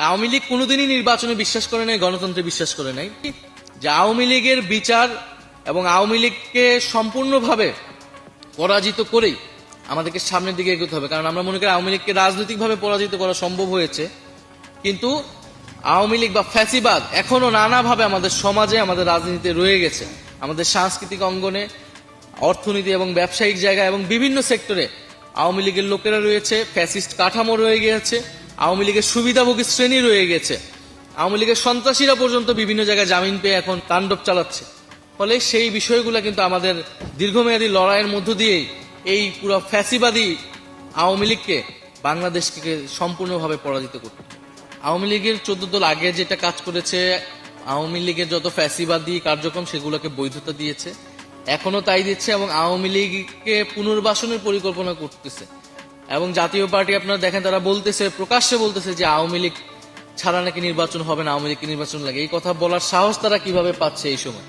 আওয়ামী লীগ কোনোদিনই নির্বাচনে বিশ্বাস করে নাই, গণতন্ত্রে বিশ্বাস করে নাই। যে আওয়ামী লীগের বিচার এবং আওয়ামী লীগকে সম্পূর্ণভাবে পরাজিত করেই আমাদেরকে সামনের দিকে এগোতে হবে। কারণ আমরা মনে করি আওয়ামী লীগকে রাজনৈতিকভাবে পরাজিত করা সম্ভব হয়েছে, কিন্তু আওয়ামী লীগ বা ফ্যাসিবাদ এখনো নানাভাবে আমাদের সমাজে, আমাদের রাজনীতিতে রয়ে গেছে। আমাদের সাংস্কৃতিক অঙ্গনে, অর্থনীতি এবং ব্যবসায়িক জায়গা এবং বিভিন্ন সেক্টরে আওয়ামী লীগের লোকেরা রয়েছে, ফ্যাসিস্ট কাঠামো রয়ে গিয়েছে, আওয়ামী লীগের সুবিধাভোগী শ্রেণী রয়ে গেছে, আওয়ামী লীগের সন্ত্রাসীরা পর্যন্ত বিভিন্ন জায়গায় জামিন পেয়ে এখন তাণ্ডব চালাচ্ছে। ফলে সেই বিষয়গুলো কিন্তু আমাদের দীর্ঘমেয়াদী লড়াইয়ের মধ্য দিয়েই এই পুরো ফ্যাসিবাদী আওয়ামী লীগকে বাংলাদেশকে সম্পূর্ণভাবে পরাজিত করতে। আওয়ামী লীগের 14 দল আগে যেটা কাজ করেছে, আওয়ামী লীগের যত ফ্যাসিবাদী কার্যক্রম সেগুলোকে বৈধতা দিয়েছে, এখনো তাই দিচ্ছে এবং আওয়ামী লীগকে পুনর্বাসনের পরিকল্পনা করতেছে। এবং জাতীয় পার্টি আপনারা দেখেন তারা বলতেছে, প্রকাশ্যে বলতেছে যে আওয়ামী লীগ ছাড়া নাকি নির্বাচন হবে না, আওয়ামী লীগকে নির্বাচন লাগে। এই কথা বলার সাহস তারা কিভাবে পাচ্ছে এই সময়?